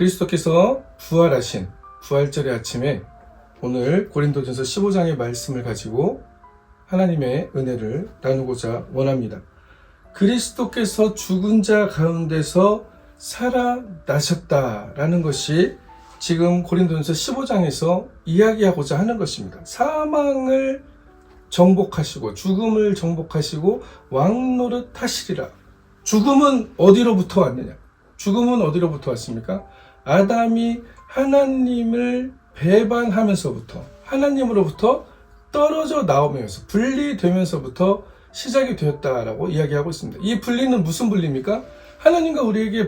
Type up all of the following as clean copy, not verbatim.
그리스도께서 부활하신 부활절의 아침에 오늘 고린도전서 15장의 말씀을 가지고 하나님의 은혜를 나누고자 원합니다. 그리스도께서 죽은 자 가운데서 살아나셨다라는 것이 지금 고린도전서 15장에서 이야기하고자 하는 것입니다. 사망을 정복하시고 죽음을 정복하시고 왕노릇 하시리라. 죽음은 어디로부터 왔느냐? 죽음은 어디로부터 왔습니까? 아담이 하나님을 배반하면서부터 하나님으로부터 떨어져 나오면서 분리되면서부터 시작이 되었다라고 이야기하고 있습니다. 이 분리는 무슨 분리입니까? 하나님과 우리에게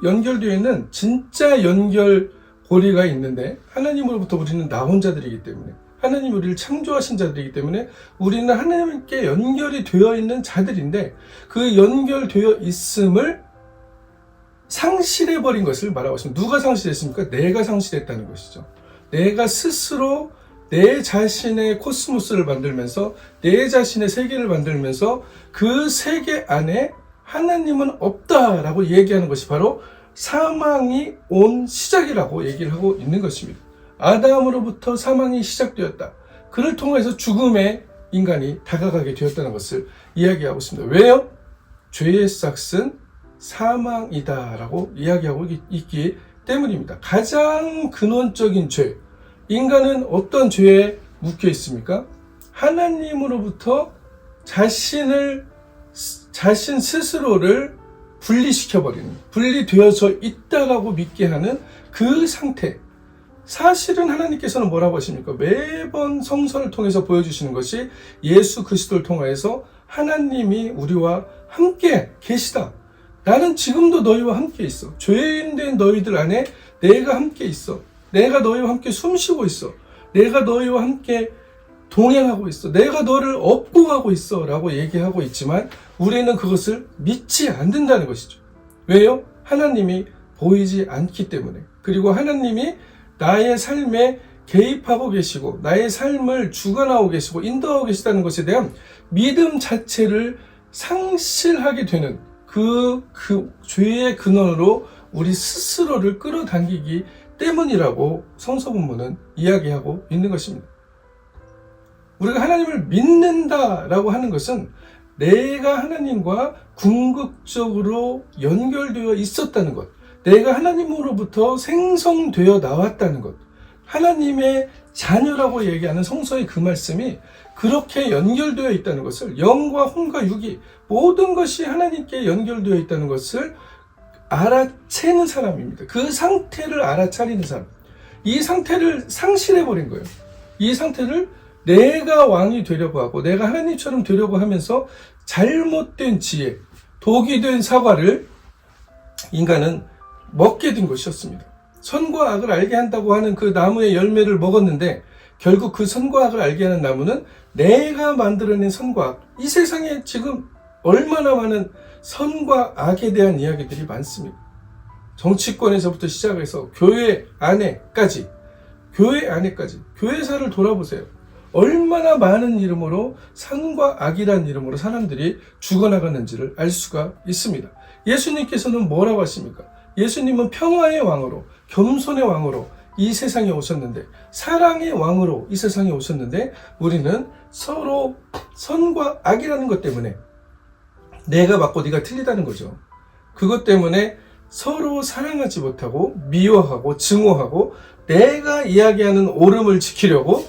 연결되어 있는 진짜 연결고리가 있는데 하나님으로부터 우리는 나온 자들이기 때문에 하나님이 우리를 창조하신 자들이기 때문에 우리는 하나님께 연결이 되어 있는 자들인데 그 연결되어 있음을 상실해버린 것을 말하고 있습니다. 누가 상실했습니까? 내가 상실했다는 것이죠. 내가 스스로 내 자신의 코스모스를 만들면서 내 자신의 세계를 만들면서 그 세계 안에 하나님은 없다라고 얘기하는 것이 바로 사망이 온 시작이라고 얘기를 하고 있는 것입니다. 아담으로부터 사망이 시작되었다. 그를 통해서 죽음의 인간이 다가가게 되었다는 것을 이야기하고 있습니다. 왜요? 죄의 싹은 사망이다라고 이야기하고 있기 때문입니다. 가장 근원적인 죄, 인간은 어떤 죄에 묶여 있습니까? 하나님으로부터 자신 스스로를 분리시켜버리는, 분리되어져 있다라고 믿게 하는 그 상태. 사실은 하나님께서는 뭐라고 하십니까? 매번 성서를 통해서 보여주시는 것이 예수 그리스도를 통하여서 하나님이 우리와 함께 계시다. 나는 지금도 너희와 함께 있어. 죄인된 너희들 안에 내가 함께 있어. 내가 너희와 함께 숨쉬고 있어. 내가 너희와 함께 동행하고 있어. 내가 너를 업고 가고 있어. 라고 얘기하고 있지만 우리는 그것을 믿지 않는다는 것이죠. 왜요? 하나님이 보이지 않기 때문에. 그리고 하나님이 나의 삶에 개입하고 계시고 나의 삶을 주관하고 계시고 인도하고 계시다는 것에 대한 믿음 자체를 상실하게 되는 그 죄의 근원으로 우리 스스로를 끌어당기기 때문이라고 성서 본문은 이야기하고 있는 것입니다. 우리가 하나님을 믿는다라고 하는 것은 내가 하나님과 궁극적으로 연결되어 있었다는 것, 내가 하나님으로부터 생성되어 나왔다는 것, 하나님의 자녀라고 얘기하는 성서의 그 말씀이 그렇게 연결되어 있다는 것을, 영과 혼과 육이 모든 것이 하나님께 연결되어 있다는 것을 알아채는 사람입니다. 그 상태를 알아차리는 사람. 이 상태를 상실해버린 거예요. 이 상태를 내가 왕이 되려고 하고 내가 하나님처럼 되려고 하면서 잘못된 지혜, 독이 된 사과를 인간은 먹게 된 것이었습니다. 선과 악을 알게 한다고 하는 그 나무의 열매를 먹었는데 결국 그 선과 악을 알게 하는 나무는 내가 만들어낸 선과 악. 이 세상에 지금 얼마나 많은 선과 악에 대한 이야기들이 많습니다. 정치권에서부터 시작해서 교회 안에까지 교회사를 돌아보세요. 얼마나 많은 이름으로 선과 악이라는 이름으로 사람들이 죽어나가는지를 알 수가 있습니다. 예수님께서는 뭐라고 하십니까? 예수님은 평화의 왕으로, 겸손의 왕으로 이 세상에 오셨는데, 사랑의 왕으로 이 세상에 오셨는데 우리는 서로 선과 악이라는 것 때문에 내가 맞고 네가 틀리다는 거죠. 그것 때문에 서로 사랑하지 못하고 미워하고 증오하고 내가 이야기하는 옳음을 지키려고,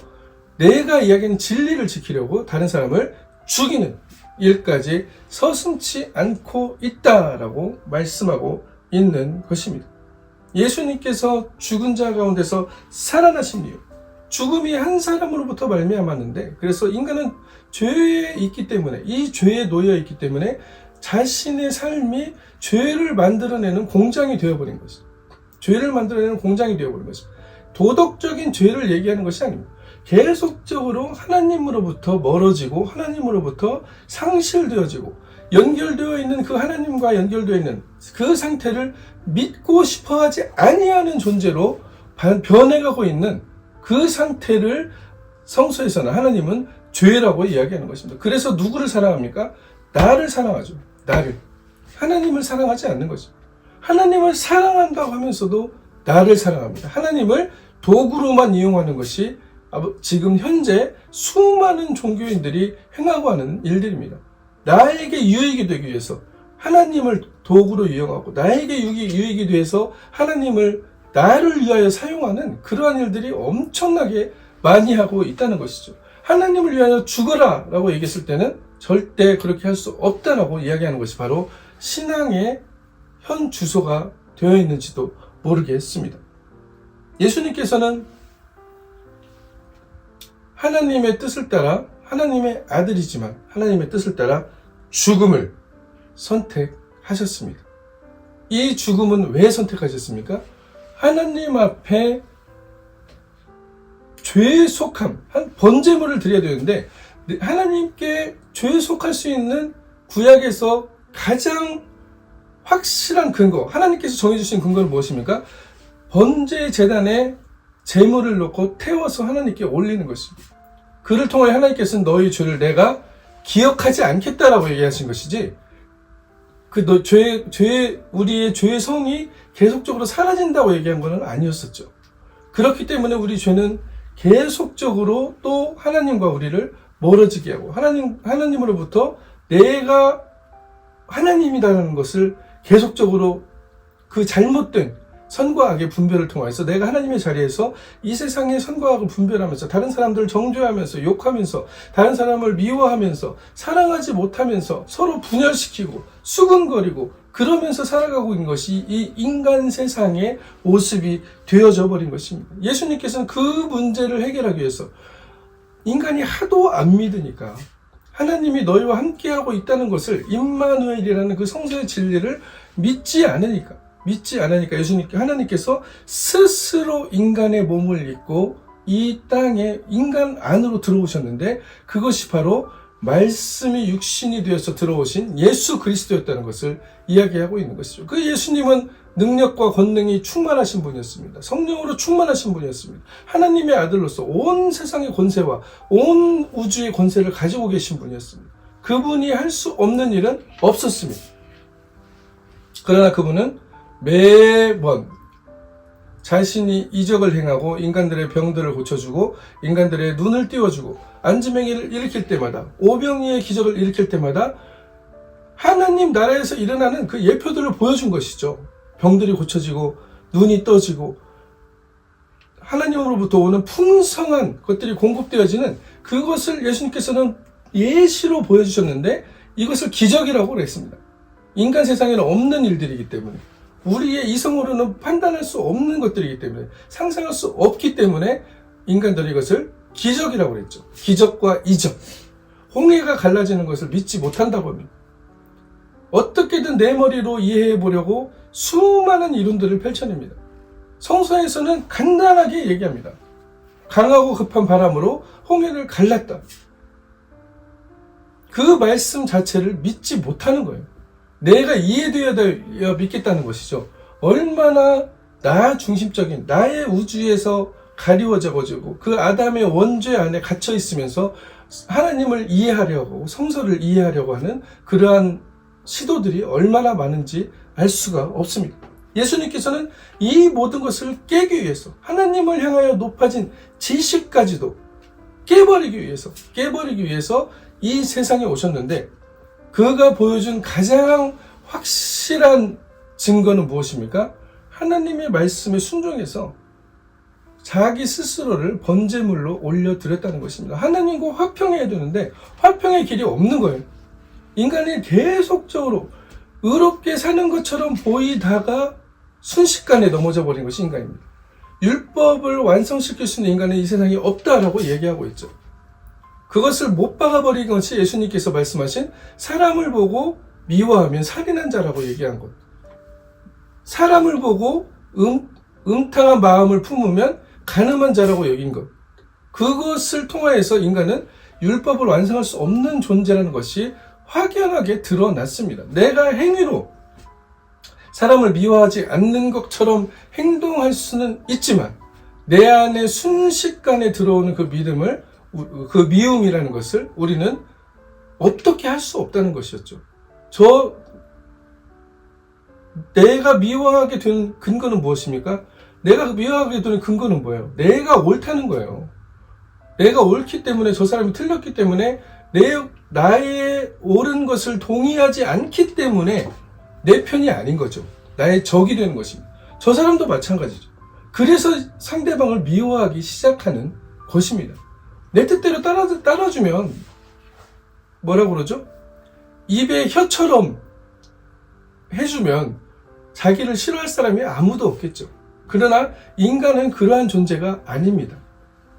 내가 이야기하는 진리를 지키려고 다른 사람을 죽이는 일까지 서슴지 않고 있다라고 말씀하고 있는 것입니다. 예수님께서 죽은 자 가운데서 살아나신 이유, 죽음이 한 사람으로부터 말미암았는데, 그래서 인간은 죄에 있기 때문에, 이 죄에 놓여 있기 때문에 자신의 삶이 죄를 만들어내는 공장이 되어버린 것입니다. 죄를 만들어내는 공장이 되어버린 것입니다. 도덕적인 죄를 얘기하는 것이 아닙니다. 계속적으로 하나님으로부터 멀어지고 하나님으로부터 상실되어지고 연결되어 있는 그 하나님과 연결되어 있는 그 상태를 믿고 싶어하지 아니하는 존재로 변해가고 있는 그 상태를 성서에서는 하나님은 죄라고 이야기하는 것입니다. 그래서 누구를 사랑합니까? 나를 사랑하죠. 나를. 하나님을 사랑하지 않는 거죠. 하나님을 사랑한다고 하면서도 나를 사랑합니다. 하나님을 도구로만 이용하는 것이 지금 현재 수많은 종교인들이 행하고 하는 일들입니다. 나에게 유익이 되기 위해서 하나님을 도구로 이용하고 나에게 유익이 돼서 하나님을 나를 위하여 사용하는 그러한 일들이 엄청나게 많이 하고 있다는 것이죠. 하나님을 위하여 죽어라 라고 얘기했을 때는 절대 그렇게 할 수 없다라고 이야기하는 것이 바로 신앙의 현 주소가 되어 있는지도 모르겠습니다. 예수님께서는 하나님의 뜻을 따라 하나님의 아들이지만 하나님의 뜻을 따라 죽음을 선택하셨습니다. 이 죽음은 왜 선택하셨습니까? 하나님 앞에 죄에 속함, 번제물을 드려야 되는데 하나님께 죄에 속할 수 있는 구약에서 가장 확실한 근거, 하나님께서 정해주신 근거는 무엇입니까? 번제 제단에 제물을 놓고 태워서 하나님께 올리는 것입니다. 그를 통해 하나님께서는 너희 죄를 내가 기억하지 않겠다라고 얘기하신 것이지, 우리의 죄의 성이 계속적으로 사라진다고 얘기한 것은 아니었었죠. 그렇기 때문에 우리 죄는 계속적으로 또 하나님과 우리를 멀어지게 하고 하나님으로부터 내가 하나님이라는 것을 계속적으로 그 잘못된 선과 악의 분별을 통해서 내가 하나님의 자리에서 이 세상의 선과 악을 분별하면서 다른 사람들을 정죄하면서 욕하면서 다른 사람을 미워하면서 사랑하지 못하면서 서로 분열시키고 수근거리고 그러면서 살아가고 있는 것이 이 인간 세상의 모습이 되어져 버린 것입니다. 예수님께서는 그 문제를 해결하기 위해서 인간이 하도 안 믿으니까 하나님이 너희와 함께하고 있다는 것을 임마누엘이라는 그 성서의 진리를 믿지 않으니까 하나님께서 스스로 인간의 몸을 입고 이 땅에 인간 안으로 들어오셨는데 그것이 바로 말씀이 육신이 되어서 들어오신 예수 그리스도였다는 것을 이야기하고 있는 것이죠. 그 예수님은 능력과 권능이 충만하신 분이었습니다. 성령으로 충만하신 분이었습니다. 하나님의 아들로서 온 세상의 권세와 온 우주의 권세를 가지고 계신 분이었습니다. 그분이 할 수 없는 일은 없었습니다. 그러나 그분은 매번 자신이 이적을 행하고 인간들의 병들을 고쳐주고 인간들의 눈을 띄워주고 안지맹이를 일으킬 때마다 오병이의 기적을 일으킬 때마다 하나님 나라에서 일어나는 그 예표들을 보여준 것이죠. 병들이 고쳐지고 눈이 떠지고 하나님으로부터 오는 풍성한 것들이 공급되어지는 그것을 예수님께서는 예시로 보여주셨는데 이것을 기적이라고 그랬습니다. 인간 세상에는 없는 일들이기 때문에 우리의 이성으로는 판단할 수 없는 것들이기 때문에 상상할 수 없기 때문에 인간들이 이것을 기적이라고 그랬죠. 기적과 이적. 홍해가 갈라지는 것을 믿지 못한다고 합니다. 어떻게든 내 머리로 이해해 보려고 수많은 이론들을 펼쳐냅니다. 성서에서는 간단하게 얘기합니다. 강하고 급한 바람으로 홍해를 갈랐다. 그 말씀 자체를 믿지 못하는 거예요. 내가 이해되어야 믿겠다는 것이죠. 얼마나 나 중심적인 나의 우주에서 가리워져가지고 그 아담의 원죄 안에 갇혀 있으면서 하나님을 이해하려고 성서를 이해하려고 하는 그러한 시도들이 얼마나 많은지 알 수가 없습니다. 예수님께서는 이 모든 것을 깨기 위해서 하나님을 향하여 높아진 지식까지도 깨버리기 위해서 이 세상에 오셨는데 그가 보여준 가장 확실한 증거는 무엇입니까? 하나님의 말씀에 순종해서 자기 스스로를 번제물로 올려드렸다는 것입니다. 하나님과 화평해야 되는데 화평의 길이 없는 거예요. 인간이 계속적으로 의롭게 사는 것처럼 보이다가 순식간에 넘어져 버린 것이 인간입니다. 율법을 완성시킬 수 있는 인간은 이 세상에 없다라고 얘기하고 있죠. 그것을 못 박아버린 것이 예수님께서 말씀하신 사람을 보고 미워하면 살인한 자라고 얘기한 것. 사람을 보고 음탕한 마음을 품으면 가늠한 자라고 여긴 것. 그것을 통하여서 인간은 율법을 완성할 수 없는 존재라는 것이 확연하게 드러났습니다. 내가 행위로 사람을 미워하지 않는 것처럼 행동할 수는 있지만 내 안에 순식간에 들어오는 그 믿음을 그 미움이라는 것을 우리는 어떻게 할 수 없다는 것이었죠. 내가 미워하게 된 근거는 무엇입니까? 내가 미워하게 되는 근거는 뭐예요? 내가 옳다는 거예요. 내가 옳기 때문에, 저 사람이 틀렸기 때문에, 나의 옳은 것을 동의하지 않기 때문에 내 편이 아닌 거죠. 나의 적이 되는 것입니다. 저 사람도 마찬가지죠. 그래서 상대방을 미워하기 시작하는 것입니다. 내 뜻대로 따라주면 뭐라고 그러죠? 입에 혀처럼 해주면 자기를 싫어할 사람이 아무도 없겠죠. 그러나 인간은 그러한 존재가 아닙니다.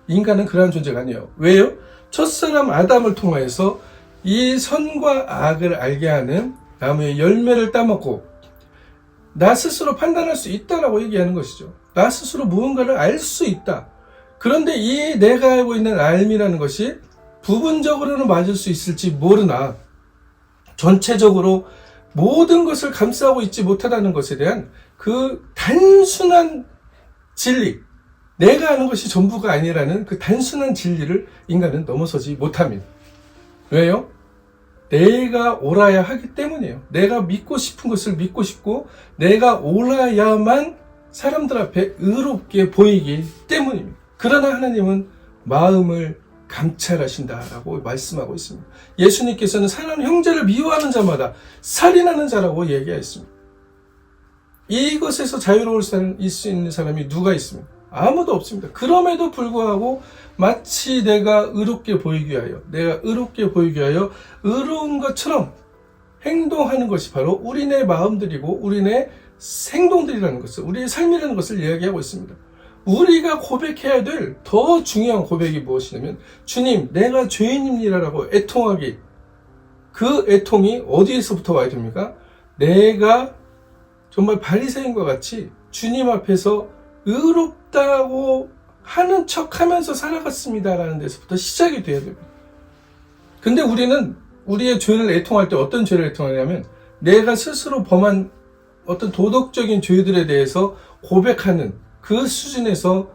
인간은 그러한 존재가 아니에요. 왜요? 첫사람 아담을 통하여서 이 선과 악을 알게 하는 나무의 열매를 따먹고 나 스스로 판단할 수 있다라고 얘기하는 것이죠. 나 스스로 무언가를 알 수 있다. 그런데 이 내가 알고 있는 알미라는 것이 부분적으로는 맞을 수 있을지 모르나 전체적으로 모든 것을 감싸고 있지 못하다는 것에 대한 그 단순한 진리, 내가 아는 것이 전부가 아니라는 그 단순한 진리를 인간은 넘어서지 못합니다. 왜요? 내가 옳아야 하기 때문이에요. 내가 믿고 싶은 것을 믿고 싶고 내가 옳아야만 사람들 앞에 의롭게 보이기 때문입니다. 그러나 하나님은 마음을 감찰하신다라고 말씀하고 있습니다. 예수님께서는 사랑하는 형제를 미워하는 자마다 살인하는 자라고 얘기하였습니다. 이것에서 자유로울 수 있는 사람이 누가 있습니까? 아무도 없습니다. 그럼에도 불구하고 마치 내가 의롭게 보이기 위하여, 의로운 것처럼 행동하는 것이 바로 우리네 마음들이고 우리네 행동들이라는 것을, 우리의 삶이라는 것을 이야기하고 있습니다. 우리가 고백해야 될 더 중요한 고백이 무엇이냐면, 주님, 내가 죄인입니다라고 애통하기. 그 애통이 어디에서부터 와야 됩니까? 내가 정말 바리새인과 같이 주님 앞에서 의롭다고 하는 척 하면서 살아갔습니다라는 데서부터 시작이 돼야 됩니다. 근데 우리는 우리의 죄를 애통할 때 어떤 죄를 애통하냐면, 내가 스스로 범한 어떤 도덕적인 죄들에 대해서 고백하는 그 수준에서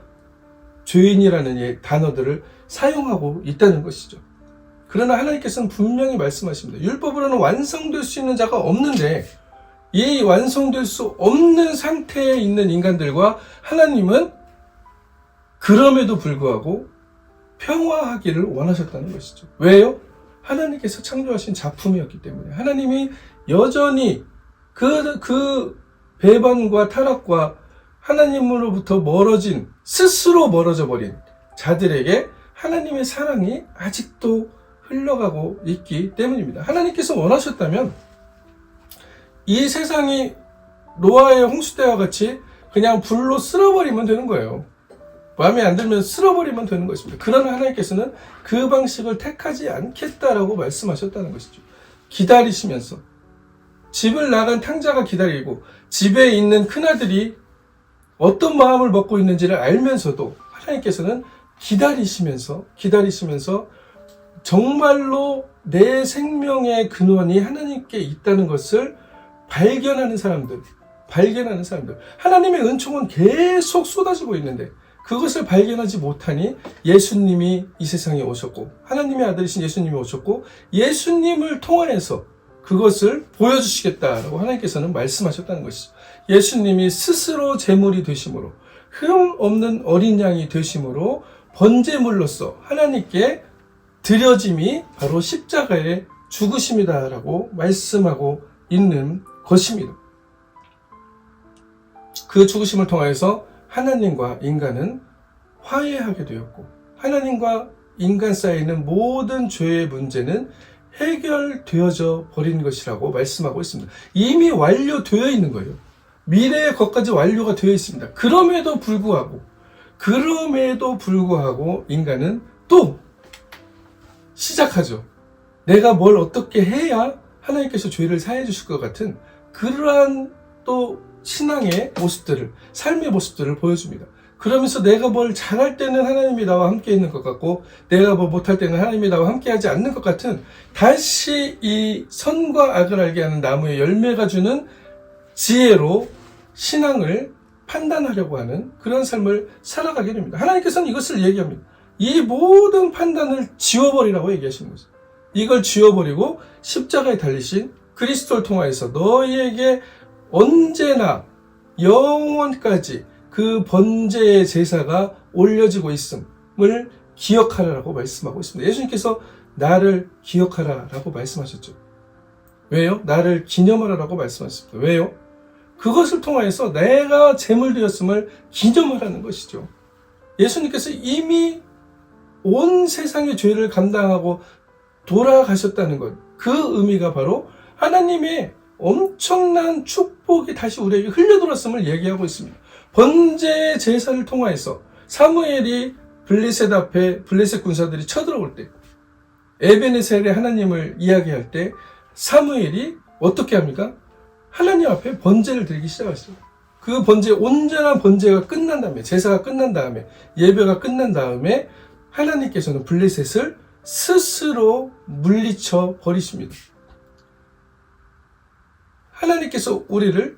죄인이라는 단어들을 사용하고 있다는 것이죠. 그러나 하나님께서는 분명히 말씀하십니다. 율법으로는 완성될 수 있는 자가 없는데, 이 완성될 수 없는 상태에 있는 인간들과 하나님은 그럼에도 불구하고 평화하기를 원하셨다는 것이죠. 왜요? 하나님께서 창조하신 작품이었기 때문에. 하나님이 여전히 그 배반과 타락과 하나님으로부터 스스로 멀어져 버린 자들에게 하나님의 사랑이 아직도 흘러가고 있기 때문입니다. 하나님께서 원하셨다면 이 세상이 노아의 홍수 때와 같이 그냥 불로 쓸어버리면 되는 거예요. 마음에 안 들면 쓸어버리면 되는 것입니다. 그러나 하나님께서는 그 방식을 택하지 않겠다라고 말씀하셨다는 것이죠. 기다리시면서, 집을 나간 탕자가 기다리고 집에 있는 큰아들이 어떤 마음을 먹고 있는지를 알면서도 하나님께서는 기다리시면서 정말로 내 생명의 근원이 하나님께 있다는 것을 발견하는 사람들, 하나님의 은총은 계속 쏟아지고 있는데 그것을 발견하지 못하니 예수님이 이 세상에 오셨고, 하나님의 아들이신 예수님이 오셨고, 예수님을 통하여서 그것을 보여주시겠다라고 하나님께서는 말씀하셨다는 것이죠. 예수님이 스스로 제물이 되심으로, 흠 없는 어린 양이 되심으로 번제물로서 하나님께 드려짐이 바로 십자가의 죽으심이다라고 말씀하고 있는 것입니다. 그 죽으심을 통해서 하나님과 인간은 화해하게 되었고, 하나님과 인간 사이에 있는 모든 죄의 문제는 해결되어져 버린 것이라고 말씀하고 있습니다. 이미 완료되어 있는 거예요. 미래의 것까지 완료가 되어 있습니다. 그럼에도 불구하고 인간은 또 시작하죠. 내가 뭘 어떻게 해야 하나님께서 죄를 사해 주실 것 같은 그러한 또 신앙의 모습들을, 삶의 모습들을 보여줍니다. 그러면서 내가 뭘 잘할 때는 하나님이 나와 함께 있는 것 같고, 내가 뭘 못할 때는 하나님이 나와 함께 하지 않는 것 같은, 다시 이 선과 악을 알게 하는 나무의 열매가 주는 지혜로 신앙을 판단하려고 하는 그런 삶을 살아가게 됩니다. 하나님께서는 이것을 얘기합니다. 이 모든 판단을 지워버리라고 얘기하시는 거죠. 이걸 지워버리고 십자가에 달리신 그리스도를 통하여서 너희에게 언제나 영원까지 그 번제의 제사가 올려지고 있음을 기억하라라고 말씀하고 있습니다. 예수님께서 나를 기억하라라고 말씀하셨죠. 왜요? 나를 기념하라라고 말씀하셨습니다. 왜요? 그것을 통하여서 내가 제물되었음을 기념하라는 것이죠. 예수님께서 이미 온 세상의 죄를 감당하고 돌아가셨다는 것, 그 의미가 바로 하나님의 엄청난 축복이 다시 우리에게 흘려들었음을 얘기하고 있습니다. 번제 제사를 통하여서 사무엘이 블레셋 앞에 블레셋 군사들이 쳐들어올 때, 에베네셀의 하나님을 이야기할 때 사무엘이 어떻게 합니까? 하나님 앞에 번제를 드리기 시작했어요. 그 번제, 온전한 번제가 끝난 다음에, 제사가 끝난 다음에, 예배가 끝난 다음에 하나님께서는 블레셋을 스스로 물리쳐 버리십니다. 하나님께서 우리를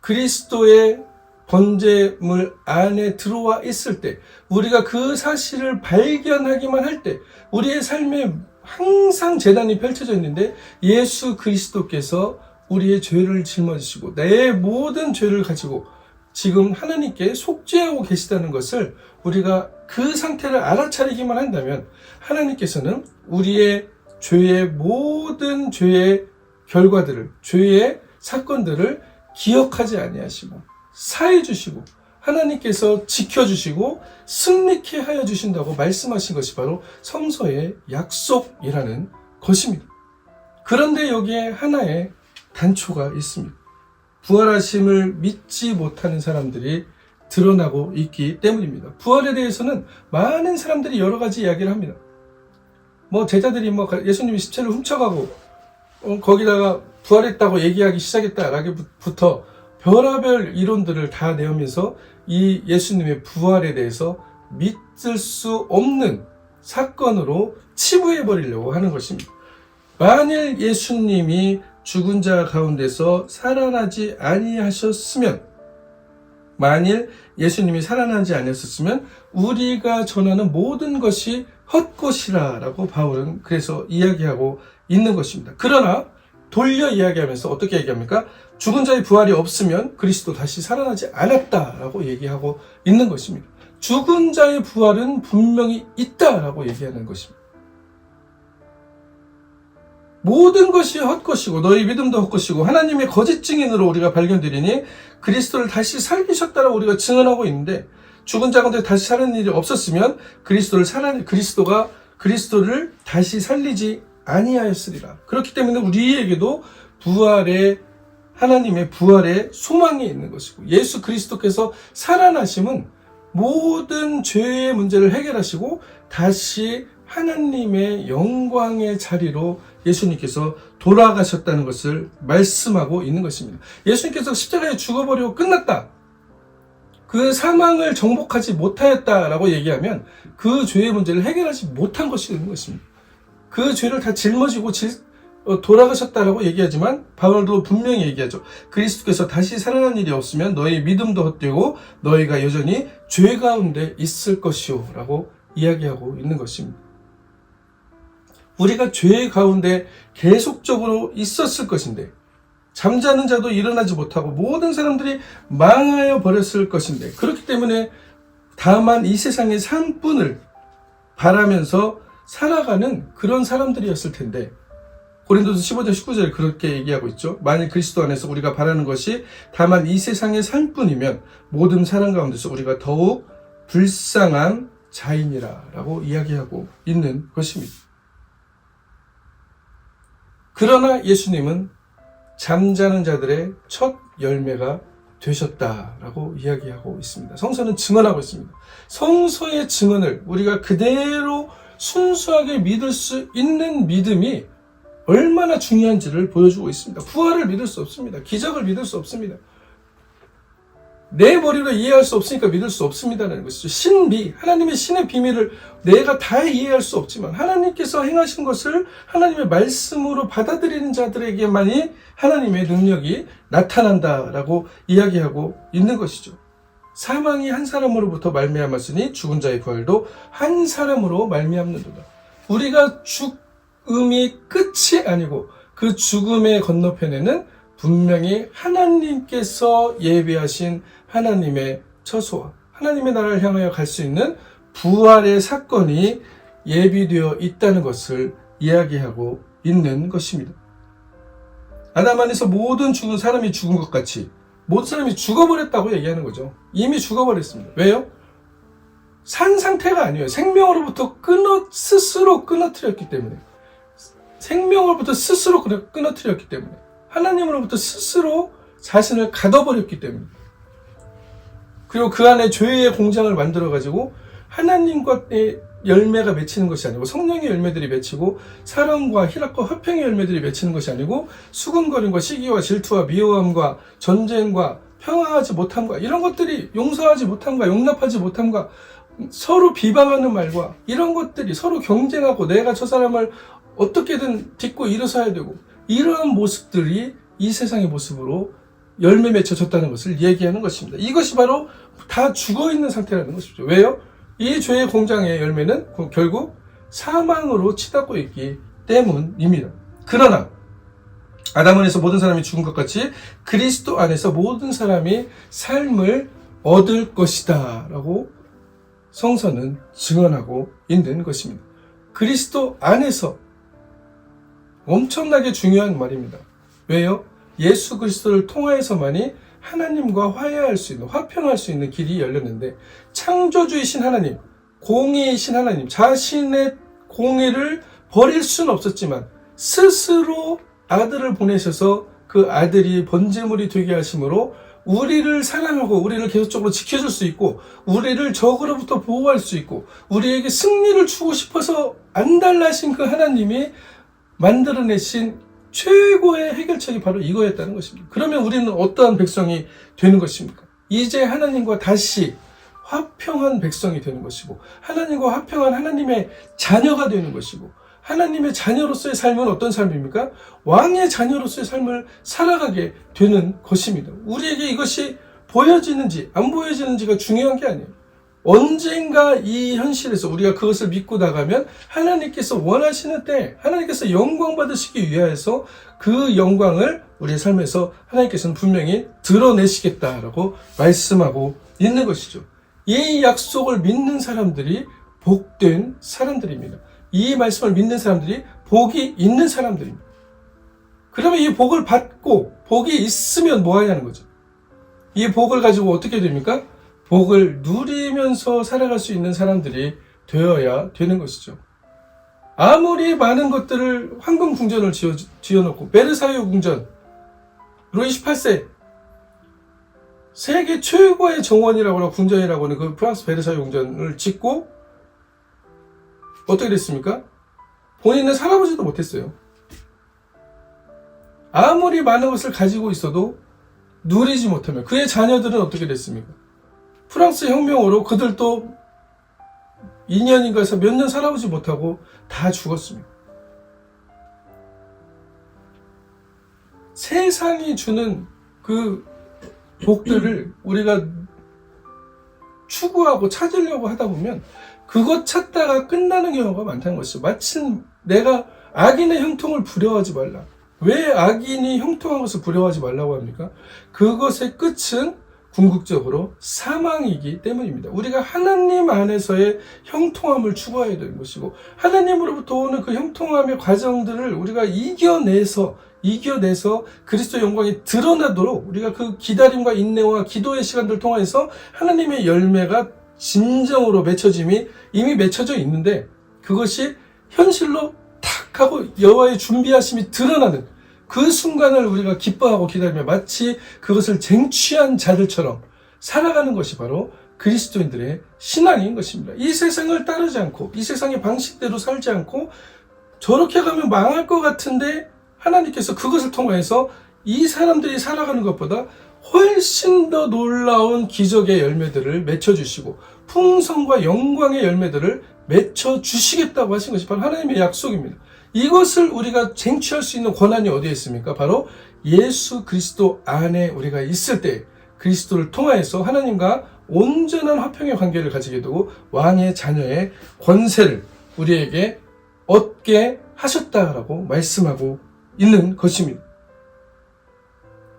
그리스도의 번제물 안에 들어와 있을 때, 우리가 그 사실을 발견하기만 할 때, 우리의 삶에 항상 제단이 펼쳐져 있는데 예수 그리스도께서 우리의 죄를 짊어지시고 내 모든 죄를 가지고 지금 하나님께 속죄하고 계시다는 것을 우리가 그 상태를 알아차리기만 한다면 하나님께서는 우리의 죄의 모든 죄의 결과들을, 죄의 사건들을 기억하지 아니하시고 사해 주시고 하나님께서 지켜주시고 승리케 하여 주신다고 말씀하신 것이 바로 성서의 약속이라는 것입니다. 그런데 여기에 하나의 단초가 있습니다. 부활하심을 믿지 못하는 사람들이 드러나고 있기 때문입니다. 부활에 대해서는 많은 사람들이 여러 가지 이야기를 합니다. 제자들이 예수님이 십체를 훔쳐가고 거기다가 부활했다고 얘기하기 시작했다라기부터 별의별 이론들을 다 내오면서 이 예수님의 부활에 대해서 믿을 수 없는 사건으로 치부해 버리려고 하는 것입니다. 만일 예수님이 죽은 자 가운데서 살아나지 아니하셨으면, 만일 예수님이 살아나지 않았었으면 우리가 전하는 모든 것이 헛것이라 라고 바울은 그래서 이야기하고 있는 것입니다. 그러나 돌려 이야기하면서 어떻게 얘기합니까? 죽은 자의 부활이 없으면 그리스도 다시 살아나지 않았다라고 얘기하고 있는 것입니다. 죽은 자의 부활은 분명히 있다라고 얘기하는 것입니다. 모든 것이 헛것이고 너희 믿음도 헛것이고 하나님의 거짓 증인으로 우리가 발견되리니 그리스도를 다시 살리셨다라고 우리가 증언하고 있는데, 죽은 자 가운데 다시 살아난 일이 없었으면 그리스도가 그리스도를 다시 살리지 아니하였으리라. 그렇기 때문에 우리에게도 하나님의 부활의 소망이 있는 것이고, 예수 그리스도께서 살아나심은 모든 죄의 문제를 해결하시고 다시 하나님의 영광의 자리로 예수님께서 돌아가셨다는 것을 말씀하고 있는 것입니다. 예수님께서 십자가에 죽어버리고 끝났다, 그 사망을 정복하지 못하였다라고 얘기하면 그 죄의 문제를 해결하지 못한 것이 되는 것입니다. 그 죄를 다 짊어지고 돌아가셨다라고 얘기하지만 바울도 분명히 얘기하죠. 그리스도께서 다시 살아난 일이 없으면 너희 믿음도 헛되고 너희가 여전히 죄 가운데 있을 것이오 라고 이야기하고 있는 것입니다. 우리가 죄 가운데 계속적으로 있었을 것인데, 잠자는 자도 일어나지 못하고 모든 사람들이 망하여 버렸을 것인데, 그렇기 때문에 다만 이 세상의 삶뿐을 바라면서 살아가는 그런 사람들이었을 텐데, 고린도서 15장 19절에 그렇게 얘기하고 있죠. 만일 그리스도 안에서 우리가 바라는 것이 다만 이 세상의 삶뿐이면 모든 사람 가운데서 우리가 더욱 불쌍한 자인이라 라고 이야기하고 있는 것입니다. 그러나 예수님은 잠자는 자들의 첫 열매가 되셨다라고 이야기하고 있습니다. 성서는 증언하고 있습니다. 성서의 증언을 우리가 그대로 순수하게 믿을 수 있는 믿음이 얼마나 중요한지를 보여주고 있습니다. 부활을 믿을 수 없습니다. 기적을 믿을 수 없습니다. 내 머리로 이해할 수 없으니까 믿을 수 없습니다라는 것이죠. 신비, 하나님의 신의 비밀을 내가 다 이해할 수 없지만 하나님께서 행하신 것을 하나님의 말씀으로 받아들이는 자들에게만이 하나님의 능력이 나타난다라고 이야기하고 있는 것이죠. 사망이 한 사람으로부터 말미암았으니 죽은 자의 부활도 한 사람으로 말미암는도다. 우리가 죽음이 끝이 아니고 그 죽음의 건너편에는 분명히 하나님께서 예비하신 하나님의 처소와 하나님의 나라를 향하여 갈 수 있는 부활의 사건이 예비되어 있다는 것을 이야기하고 있는 것입니다. 아담 안에서 모든 죽은 사람이 죽은 것 같이 모든 사람이 죽어버렸다고 얘기하는 거죠. 이미 죽어버렸습니다. 왜요? 산 상태가 아니에요. 생명으로부터 스스로 끊어뜨렸기 때문에. 생명으로부터 스스로 끊어뜨렸기 때문에. 하나님으로부터 스스로 자신을 가둬버렸기 때문에. 그리고 그 안에 죄의 공장을 만들어가지고 하나님과의 열매가 맺히는 것이 아니고 성령의 열매들이 맺히고 사랑과 희락과 화평의 열매들이 맺히는 것이 아니고 수군거림과 시기와 질투와 미워함과 전쟁과 평화하지 못함과 이런 것들이 용서하지 못함과 용납하지 못함과 서로 비방하는 말과 이런 것들이 서로 경쟁하고 내가 저 사람을 어떻게든 딛고 일어서야 되고 이러한 모습들이 이 세상의 모습으로 열매 맺혀졌다는 것을 얘기하는 것입니다. 이것이 바로 다 죽어있는 상태라는 것이죠. 왜요? 이 죄의 공장의 열매는 결국 사망으로 치닫고 있기 때문입니다. 그러나 아담 안에서 모든 사람이 죽은 것 같이 그리스도 안에서 모든 사람이 삶을 얻을 것이다 라고 성서는 증언하고 있는 것입니다. 그리스도 안에서 엄청나게 중요한 말입니다. 왜요? 예수 그리스도를 통하여서만이 하나님과 화해할 수 있는, 화평할 수 있는 길이 열렸는데 창조주이신 하나님, 공의이신 하나님, 자신의 공의를 버릴 수는 없었지만 스스로 아들을 보내셔서 그 아들이 번제물이 되게 하심으로 우리를 사랑하고 우리를 계속적으로 지켜줄 수 있고 우리를 적으로부터 보호할 수 있고 우리에게 승리를 주고 싶어서 안달나신 그 하나님이 만들어내신 최고의 해결책이 바로 이거였다는 것입니다. 그러면 우리는 어떠한 백성이 되는 것입니까? 이제 하나님과 다시 화평한 백성이 되는 것이고 하나님과 화평한 하나님의 자녀가 되는 것이고 하나님의 자녀로서의 삶은 어떤 삶입니까? 왕의 자녀로서의 삶을 살아가게 되는 것입니다. 우리에게 이것이 보여지는지 안 보여지는지가 중요한 게 아니에요. 언젠가 이 현실에서 우리가 그것을 믿고 나가면 하나님께서 원하시는 때 하나님께서 영광 받으시기 위하여서 그 영광을 우리의 삶에서 하나님께서는 분명히 드러내시겠다라고 말씀하고 있는 것이죠. 이 약속을 믿는 사람들이 복된 사람들입니다. 이 말씀을 믿는 사람들이 복이 있는 사람들입니다. 그러면 이 복을 받고 복이 있으면 뭐 하냐는 거죠. 이 복을 가지고 어떻게 됩니까? 복을 누리면서 살아갈 수 있는 사람들이 되어야 되는 것이죠. 아무리 많은 것들을 황금 궁전을 지어놓고 베르사유 궁전, 루이 18세 세계 최고의 정원이라고 하는 궁전이라고 하는 그 프랑스 베르사유 궁전을 짓고 어떻게 됐습니까? 본인은 살아보지도 못했어요. 아무리 많은 것을 가지고 있어도 누리지 못하면 그의 자녀들은 어떻게 됐습니까? 프랑스 혁명으로 그들도 2년인가에서 몇 년 살아보지 못하고 다 죽었습니다. 세상이 주는 그 복들을 우리가 추구하고 찾으려고 하다 보면 그것 찾다가 끝나는 경우가 많다는 것이죠. 마침 내가 악인의 형통을 부려워하지 말라. 왜 악인이 형통한 것을 부려워하지 말라고 합니까? 그것의 끝은 궁극적으로 사망이기 때문입니다. 우리가 하나님 안에서의 형통함을 추구해야 되는 것이고 하나님으로부터 오는 그 형통함의 과정들을 우리가 이겨내서 그리스도의 영광이 드러나도록 우리가 그 기다림과 인내와 기도의 시간들을 통해서 하나님의 열매가 진정으로 맺혀짐이 이미 맺혀져 있는데 그것이 현실로 탁 하고 여호와의 준비하심이 드러나는 그 순간을 우리가 기뻐하고 기다리며 마치 그것을 쟁취한 자들처럼 살아가는 것이 바로 그리스도인들의 신앙인 것입니다. 이 세상을 따르지 않고 이 세상의 방식대로 살지 않고 저렇게 가면 망할 것 같은데 하나님께서 그것을 통해서 이 사람들이 살아가는 것보다 훨씬 더 놀라운 기적의 열매들을 맺혀주시고 풍성과 영광의 열매들을 맺혀주시겠다고 하신 것이 바로 하나님의 약속입니다. 이것을 우리가 쟁취할 수 있는 권한이 어디에 있습니까? 바로 예수 그리스도 안에 우리가 있을 때 그리스도를 통하여서 하나님과 온전한 화평의 관계를 가지게 되고 왕의 자녀의 권세를 우리에게 얻게 하셨다라고 말씀하고 있는 것입니다.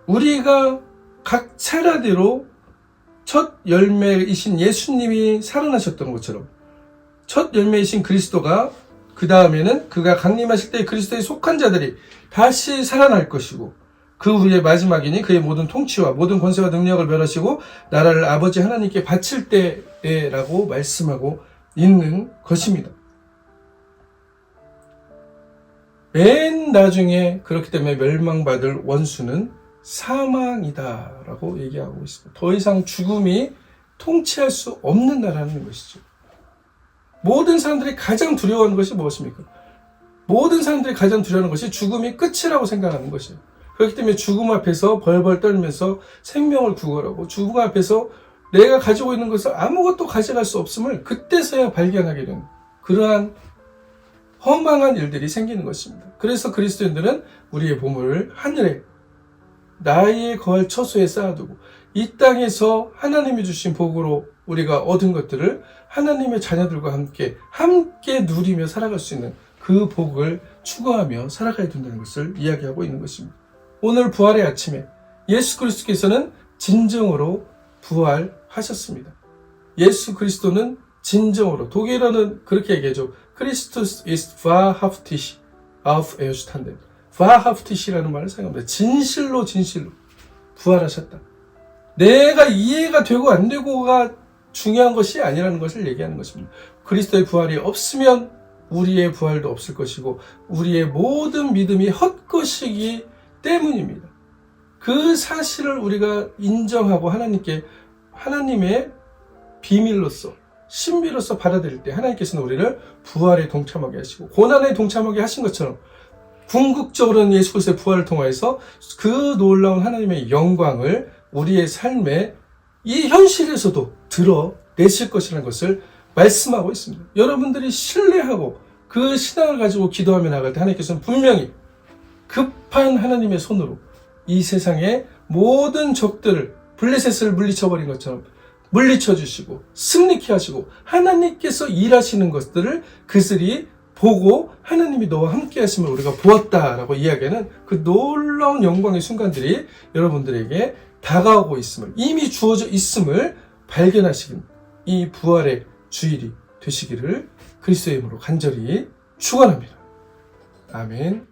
우리가 각 차례대로 첫 열매이신 예수님이 살아나셨던 것처럼 첫 열매이신 그리스도가 그 다음에는 그가 강림하실 때 그리스도에 속한 자들이 다시 살아날 것이고 그 후에 마지막이니 그의 모든 통치와 모든 권세와 능력을 멸하시고 나라를 아버지 하나님께 바칠 때라고 말씀하고 있는 것입니다. 맨 나중에 그렇기 때문에 멸망받을 원수는 사망이다라고 얘기하고 있습니다. 더 이상 죽음이 통치할 수 없는 나라는 것이죠. 모든 사람들이 가장 두려워하는 것이 무엇입니까? 모든 사람들이 가장 두려워하는 것이 죽음이 끝이라고 생각하는 것이에요. 그렇기 때문에 죽음 앞에서 벌벌 떨면서 생명을 구걸하고 죽음 앞에서 내가 가지고 있는 것을 아무것도 가져갈 수 없음을 그때서야 발견하게 되는 그러한 허망한 일들이 생기는 것입니다. 그래서 그리스도인들은 우리의 보물을 하늘에 나의 거할 처소에 쌓아두고 이 땅에서 하나님이 주신 복으로 우리가 얻은 것들을 하나님의 자녀들과 함께 누리며 살아갈 수 있는 그 복을 추구하며 살아가야 된다는 것을 이야기하고 있는 것입니다. 오늘 부활의 아침에 예수 그리스도께서는 진정으로 부활하셨습니다. 예수 그리스도는 진정으로, 독일어는 그렇게 얘기하죠. Christus ist wahrhaftig auferstanden. wahrhaftig이라는 말을 사용합니다. 진실로 부활하셨다. 내가 이해가 되고 안 되고가 중요한 것이 아니라는 것을 얘기하는 것입니다. 그리스도의 부활이 없으면 우리의 부활도 없을 것이고 우리의 모든 믿음이 헛것이기 때문입니다. 그 사실을 우리가 인정하고 하나님의 비밀로서 신비로서 받아들일 때 하나님께서는 우리를 부활에 동참하게 하시고 고난에 동참하게 하신 것처럼 궁극적으로는 예수 그리스도의 부활을 통하여서 그 놀라운 하나님의 영광을 우리의 삶에 이 현실에서도 드러내실 것이라는 것을 말씀하고 있습니다. 여러분들이 신뢰하고 그 신앙을 가지고 기도하며 나갈 때 하나님께서는 분명히 급한 하나님의 손으로 이 세상의 모든 적들을 블레셋을 물리쳐버린 것처럼 물리쳐주시고 승리케 하시고 하나님께서 일하시는 것들을 그들이 보고 하나님이 너와 함께 하심을 우리가 보았다라고 이야기하는 그 놀라운 영광의 순간들이 여러분들에게 다가오고 있음을, 이미 주어져 있음을 발견하시는 이 부활의 주일이 되시기를 그리스도의 이름으로 간절히 축원합니다. 아멘.